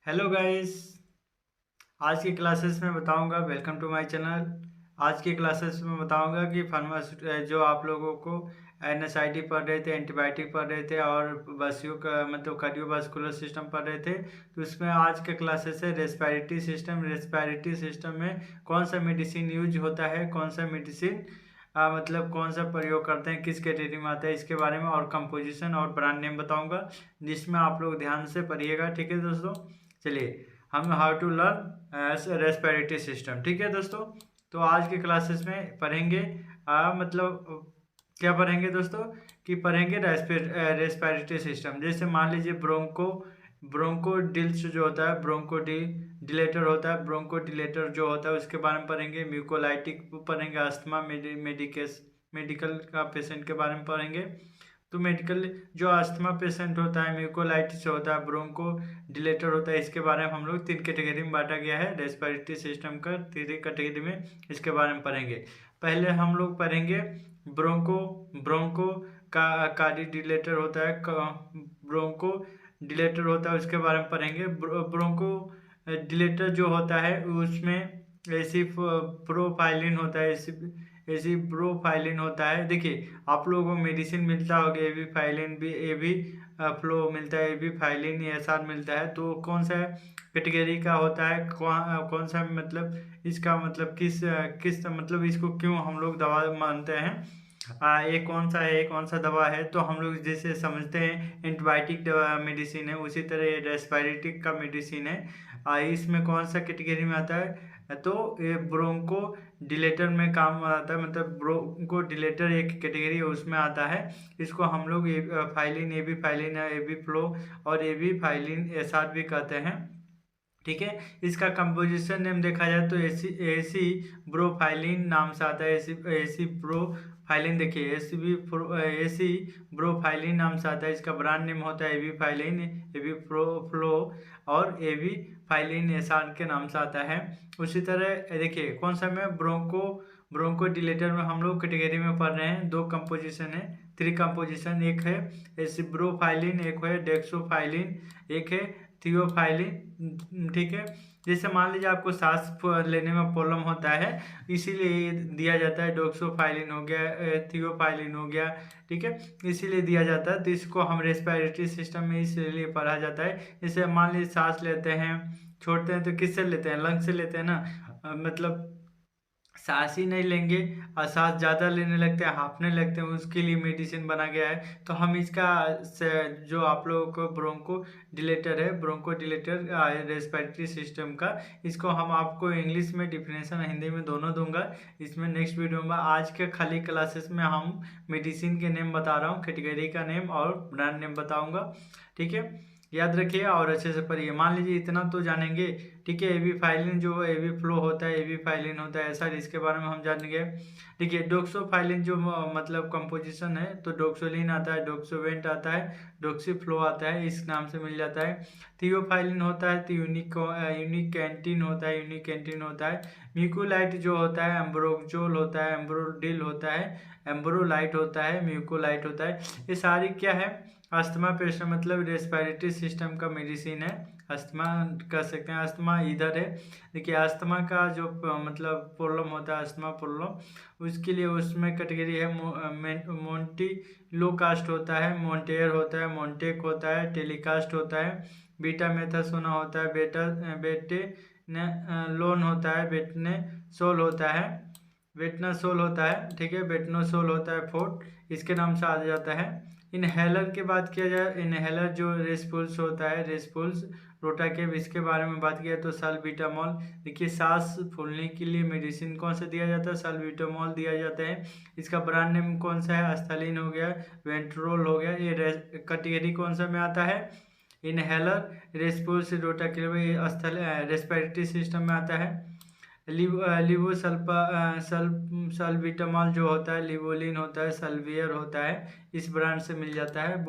Hello guys. आज की classes में बताऊंगा, वेलकम टू माय चैनल। आज की क्लासेस में बताऊंगा कि फार्मास्यूट जो आप लोगों को एनएसआईटी पढ़ रहे थे, एंटीबायोटिक पढ़ रहे थे और बसियो का मतलब कार्डियोवास्कुलर सिस्टम पढ़ रहे थे। तो इसमें आज के क्लासेस है रेस्पिरेटरी सिस्टम। रेस्पिरेटरी सिस्टम में कौन सा मेडिसिन यूज होता है, कौन सा मेडिसिन मतलब कौन सा प्रयोग करते हैं, किस कैटेगरी में आता है, इसके बारे में और कंपोजिशन और ब्रांड नेम बताऊंगा, जिसमें आप लोग ध्यान से पढ़िएगा। ठीक है दोस्तों, चलिए हम how to learn respiratory system. ठीक है दोस्तों, तो आज के क्लासेस में पढ़ेंगे मतलब क्या पढ़ेंगे दोस्तों कि पढ़ेंगे रेस्पिरेटरी सिस्टम। जैसे मान लीजिए ब्रोंकोडिल्स जो होता है, ब्रोंकोडिलेटर होता है, ब्रोंकोडिलेटर जो होता है उसके बारे में पढ़ेंगे। म्यूकोलाइटिक पढ़ेंगे, अस्थमा मेडिकल का पेशेंट के बारे में पढ़ेंगे। तो मेडिकल जो अस्थमा पेशेंट होता है, म्यूकोलाइटिस होता है, ब्रोंको डिलेटर होता है, इसके बारे में हम लोग 3 कैटेगरी में बांटा गया है रेस्पिरेटरी सिस्टम का। 3 कैटेगरी में इसके बारे में पढ़ेंगे। पहले हम लोग पढ़ेंगे ब्रोंको ब्रोंको का कार्डिडिलेटर होता है, ब्रोंको डिलेटर होता है, उसके बारे में पढ़ेंगे। ब्रोंको डिलेटर जो होता है उसमें एसी प्रोफाइलिन होता है, एसी प्रोफाइलिन होता है। देखिए आप लोगों को मेडिसिन मिलता होगा, एवी फाइलिन भी, एवी फ्लो मिलता है, एवी फाइलिन ये साथ मिलता है। तो कौन सा कैटेगरी का होता है, कौन सा मतलब इसका मतलब किस मतलब इसको क्यों हम लोग दवा मानते हैं, ये कौन सा है, ये कौन सा दवा है। तो हम लोग जैसे समझते हैं एंटीबायोटिक दवा मेडिसिन है, उसी तरह ये रेस्पिरेटिक का मेडिसिन है। इसमें कौन सा कैटेगरी में आता है, तो ये ब्रोंको डिलेटर में काम आता है, मतलब ब्रोंको डिलेटर एक कैटेगरी है उसमें आता है। इसको हम लोग फाइलिन, ए बी फाइलिन, ए बी फ्लो और ए बी फाइलिन एसार भी कहते हैं। ठीक है, इसका कंपोजिशन नेम देखा जाए तो एसी एसी ब्रोफाइलिन नाम से आता है। एसी एसी ब्रोफाइलिन, देखिए एसी ब्रोफाइलिन नाम से आता है। इसका ब्रांड नेम होता है एवी फाइलिन, एवी प्रो फ्लो और एवी फाइलिन एसार के नाम से आता है। उसी तरह देखिए कौन सा में ब्रोंको डिलेटर में हम लोग कैटेगरी में पढ़ रहे हैं। 2 कंपोजिशन है, 3 कंपोजिशन। एक है एसिब्रोफाइलिन, एक है डेक्सोफाइलिन, एक है थियोफाइलिन। ठीक है, जैसे मान लीजिए आपको सांस लेने में प्रॉब्लम होता है, इसीलिए ये दिया जाता है। डोक्सोफाइलिन हो गया, थियोफाइलिन हो गया, ठीक है, इसीलिए दिया जाता है। तो इसको हम रेस्पिरेटरी सिस्टम में इसलिए पढ़ा जाता है। जैसे मान लीजिए सांस लेते हैं, छोड़ते हैं, तो किससे लेते हैं, लंग से लेते हैं ना। मतलब सांस ही नहीं लेंगे और सांस ज़्यादा लेने लगते हैं, हांफने लगते हैं, उसके लिए मेडिसिन बना गया है। तो हम इसका जो आप लोगों को ब्रोंको डिलेटर है, ब्रोंको डिलेटर रेस्पिरेटरी सिस्टम का, इसको हम आपको इंग्लिश में डिफिनेशन, हिंदी में दोनों दूंगा इसमें नेक्स्ट वीडियो में। आज के खाली क्लासेस में हम मेडिसिन के नेम बता रहा हूँ, कैटेगरी का नेम और ब्रांड नेम बताऊँगा। ठीक है, याद रखिए और अच्छे से पढ़िए। मान लीजिए इतना तो जानेंगे। ठीक है, एवी फाइलिन जो एवी फ्लो होता है, एवी फाइलिन होता है ऐसा, इसके बारे में हम जानेंगे। देखिए डोक्सोफाइलिन जो मतलब कंपोजिशन है, तो डोक्सोलिन आता है, डोक्सोवेंट आता है, डोक्सीफ्लो आता है, इस नाम से मिल जाता है। थियोफाइलिन होता है तो यूनिक कैंटीन होता है, यूनिक कैंटीन होता है। म्यूकोलाइट जो होता है, एम्ब्रोक्सोल होता है, एम्ब्रोडिल होता है, एम्ब्रोलाइट होता है, म्यूकोलाइट होता है। ये सारी क्या है, अस्थमा पेशेंट मतलब रेस्पिरेटरी सिस्टम का मेडिसिन है। अस्थमा कह सकते हैं, अस्थमा इधर है। देखिए अस्थमा का जो मतलब प्रॉब्लम होता है, अस्थमा प्रॉब्लम, उसके लिए उसमें कैटेगरी है मोन्टी लो कास्ट होता है, मोन्टेयर होता है, मोन्टेक होता है, टेलीकास्ट होता है, बीटा मेथासोना होता है, बेटे लोन होता है, बेटने सोल होता है, बेटनासोल होता है। ठीक है, बेटनोसोल होता है, फोर्ट इसके नाम से आ जाता है। इनहेलर की बात किया जाए, इनहेलर जो रेस्पुल्स होता है, रेस्पुल्स रोटाकेव, इसके बारे में बात किया तो साल्बिटामोल। देखिए सांस फूलने के लिए मेडिसिन कौन सा दिया जाता है, साल्बिटामोल दिया जाता है। इसका ब्रांड नेम कौन सा है, अस्थालिन हो गया, वेंट्रोल हो गया। ये कैटेगरी कौन सा में आता है, इनहेलर रेस्पुल्स रोटाकेव, स्थल रेस्पिरेटरी सिस्टम में आता है। लिवोसल्फा सल्बिटामॉल जो होता है, लिवोलिन होता है, सल्वियर होता है, इस ब्रांड से मिल जाता है।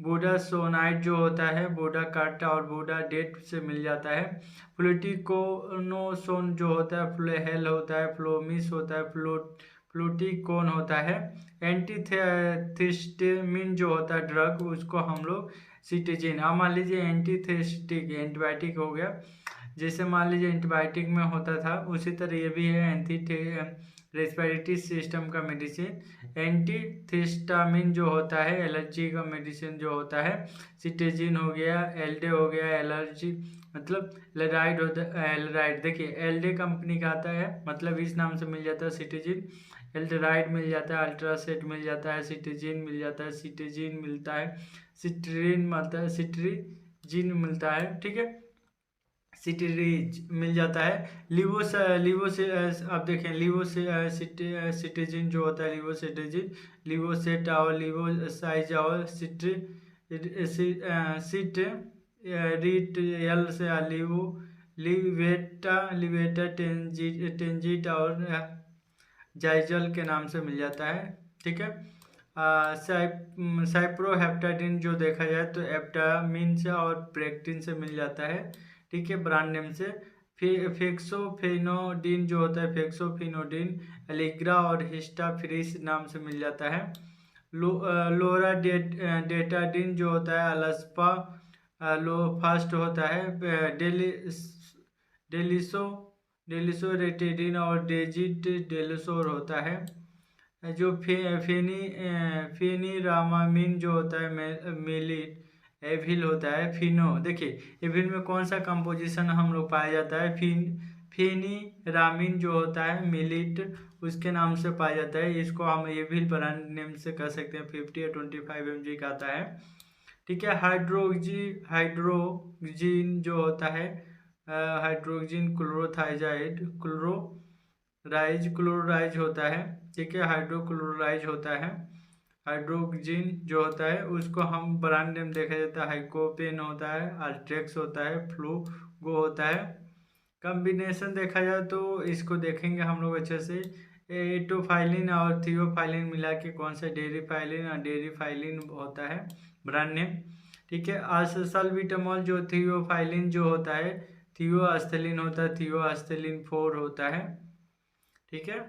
बूडासोनाइड जो होता है, बूडा कार्टा और बूडा डेट से मिल जाता है। फ्लूटिकोनोसोन जो होता है, फ्लोहेल होता है, फ्लोमिस होता है, फ्लूटिकोन होता है। एंटीथिस्टामिन जो होता है ड्रग, उसको हम लोग सिटिजिन। अब मान लीजिए एंटीथेस्टिक एंटीबायोटिक हो गया, जैसे मान लीजिए एंटीबायोटिक में होता था उसी तरह ये भी है एंटी रेस्पिरेटरी सिस्टम का मेडिसिन। एंटीथिस्टामिन जो होता है एलर्जी का मेडिसिन जो होता है, सिटिजिन हो गया, एल्डे हो गया, एलर्जी मतलब एलराइड होता है। एलराइड देखिए एल्डे कंपनी का आता है, मतलब इस नाम से मिल जाता है सिटिजिन। एल्डराइड मिल जाता है, अल्ट्रासेट मिल जाता है, सिटिजिन मिल जाता है, सिटिजिन मिलता है, सिट्रीन मिलता है, सिट्रीजिन मिलता है, ठीक है, सिटीरीज मिल जाता है। लिवोस लिवोस आप देखें लिवोस सिटिजिन जो होता है, लिवोसिटिजिन, लिवोसेट और लिवोसाइज और सिट रीट एल से लिवो लिवेटा लिवेटा टेंजिट और जाइजल के नाम से मिल जाता है, ठीक है। साइप्रोहेप्टाडिन जो देखा जाए तो एप्टामिन से और प्रेक्टिन से मिल जाता है, ठीक है, ब्रांड नेम से। फेक्सोफेनोडिन जो होता है, फेक्सोफेनोडिन एलिग्रा और हिस्टाफ्रीस नाम से मिल जाता है। लोरा डेटाडिन जो होता है अलस्पा लो फास्ट होता है। डेलिसो डेलिसोरेटिडिन और डेजिट डेलिसोर होता है। जो फेनीरामामिन जो होता है मेलिट एविल होता है। फिनो देखिए एविल में कौन सा कंपोजिशन हम लोग पाया जाता है, फेनीरामिन जो होता है मिलिट उसके नाम से पाया जाता है। इसको हम एविल ब्रांड नेम से कह सकते हैं। 50 या 25 mg का आता है, ठीक है। हाइड्रोक्सिन जो होता है, हाइड्रोक्सिन क्लोराइज होता है, ठीक है, हाइड्रोक्लोराइज होता है। हाइड्रोक्सिन जो होता है उसको हम ब्रांड नेम देखा जाता है, हाइकोपेन होता है, अल्ट्रेक्स होता है, फ्लूगो होता है। कॉम्बिनेशन देखा जाए तो इसको देखेंगे हम लोग अच्छे से। एटोफाइलिन और थियोफाइलिन मिला के कौन सा डेरिफाइलिन और डेरिफाइलिन होता है ब्रांड नेम, ठीक है। सल्बुटामॉल जो थियोफाइलिन जो होता है, थियोएस्थलीन होता है, थियोएस्थलीन 4 होता है, ठीक है।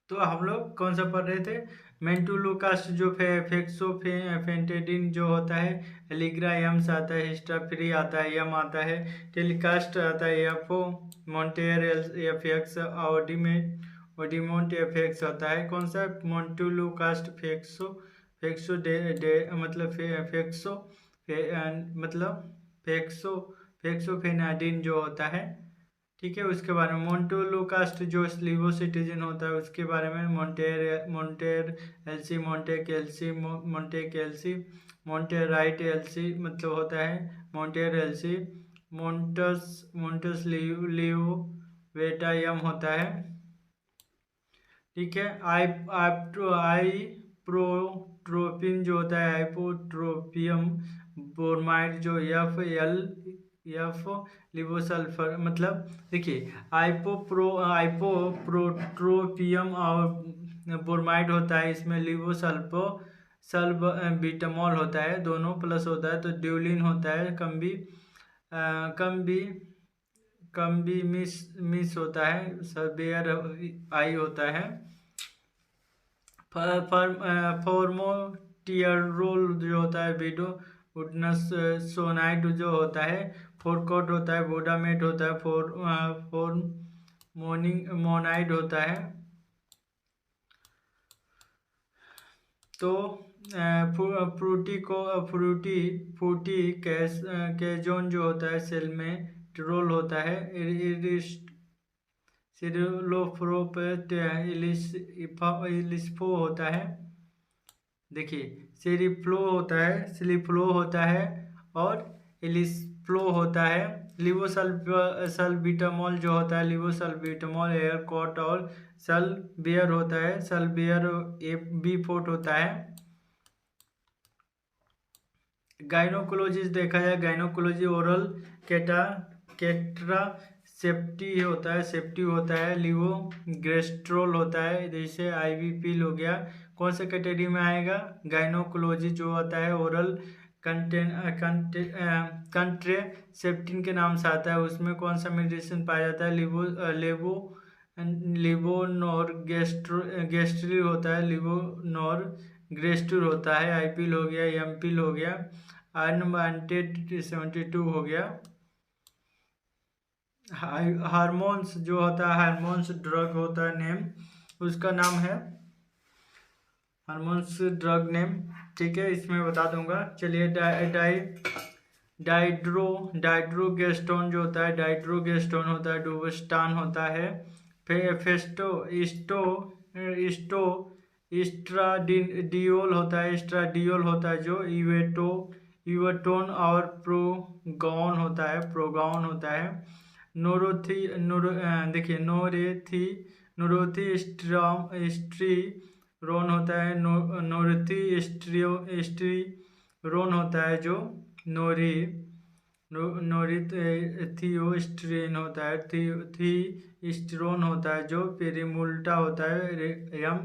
तो हम लोग कौन सा पढ़ रहे थे, मेंटुलोकास्ट जो फेक्सोफेंटेडिन जो होता है, एलिग्रा एम से आता है, हिस्टाफ्री आता है, एम आता है, टेलीकास्ट आता है, एफओ मॉन्टेयर एफ एक्स, ओडिमोंट एफ एक्स आता है। कौन सा मेंटुलोकास्ट फेक्सो फेक्सोफेनाडिन जो होता है, ठीक है, उसके बारे में। मोन्टोलोकास्ट जो लिवोसिटिजिन होता है उसके बारे में। मोन्टेर एलसी, मोन्टेराइट एलसी मतलब होता है मोन्टेर एलसी, मोन्टस लियो वेटा यम होता है, ठीक है। आइप्रोट्रोपिन जो होता है, आइपोट्रोपियम ब्रोमाइड जो एफ लिवोसल्फर मतलब देखिए आइपोप्रोट्रोपियम और ब्रोमाइड होता है, इसमें सल्बुटामॉल होता है, दोनों प्लस होता है तो ड्यूलिन होता है, कम भी मिस होता है, सर्बियर आई होता है। फॉर्मोटियरोल जो होता है, वीडो उडनस सोनाइड जो होता है, फोरकोट होता है, वोडामेट होता है, मोनाइड होता है। तो फ्रूटी कैजोन जो होता है, सेल में ट्रोल होता है, इलिस्फो होता है, देखिए सेरिफ्लो होता है और इलिस्फ्लो होता है। लिवोसल्बिटामॉल जो होता है, लिवोसल्बिटामॉल एयरकॉट और सल्बियर होता है, सल्बियर B4 होता है। गाइनोकोलॉजिस्ट देखा जाए, गाइनोकोलॉजी ओरल केट्रा सेफ्टी होता है, लिवोग्रेस्ट्रोल होता है, जैसे IV पिल हो गया। कौन सा कैटेगरी में आएगा, गाइनोकोलॉजी जो होता है ओरल कंट्रेसेप्टिन के नाम से आता है, उसमें कौन सा मेडिसिन पाया जाता है, लिवोनोर गेस्ट्री होता है, लिवोनोर ग्रेस्टूर होता है, आईपील हो गया, एमपील हो गया, आयरन एंटेड 72 हो गया। हार्मोन्स जो होता है, हार्मोन्स ड्रग होता है नेम, उसका नाम है हार्मोन्स ड्रग नेम। ठीक है, इसमें बता दूंगा। चलिए डाइड्रोगेस्टोन जो होता है, डाइड्रोगेस्टोन होता है, डुवस्टान होता है, फेस्टो इस्टो इस्टो इस्ट्राडियोल होता है, इस्ट्राडियोल होता है जो इवेटोन और प्रोगॉन होता है, प्रोगॉन होता है। नोरोथी देखिए नोरोथी स्ट्री रोन होता है, नोरथी स्ट्री रोन होता है जो थियोस्ट्रेन होता है, स्ट्रोन होता है जो पेरिमुल्टा होता है, यम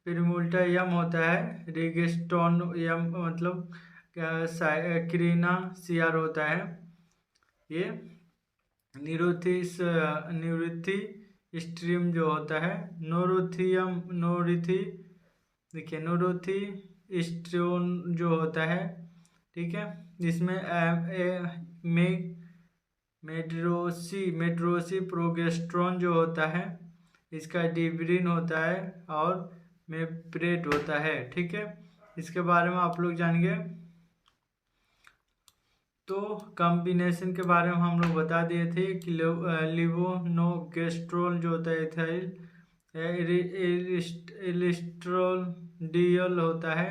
पेरिमुल्टा यम होता है, रेगिस्टोन यम मतलब क्रीना सीआर होता है। ये निरुथी स्ट्रीम जो होता है, देखिए नोरोथी स्ट्रोन जो होता है। ठीक है, इसमें मेड्रोसी प्रोगेस्ट्रॉन जो होता है, इसका डिब्रिन होता है और मेप्रेट होता है। ठीक है, इसके बारे में आप लोग जानेंगे। तो कॉम्बिनेशन के बारे में हम लोग बता दिए थे कि लिवोनोगेस्ट्रोल जो होता है इथाइल एलिस्ट्रोल डीएल होता है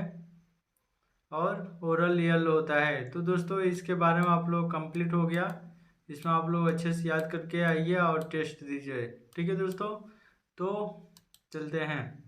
और ओरल यल होता है। तो दोस्तों इसके बारे में आप लोग कंप्लीट हो गया, इसमें आप लोग अच्छे से याद करके आइए और टेस्ट दीजिए। ठीक है दोस्तों, तो चलते हैं।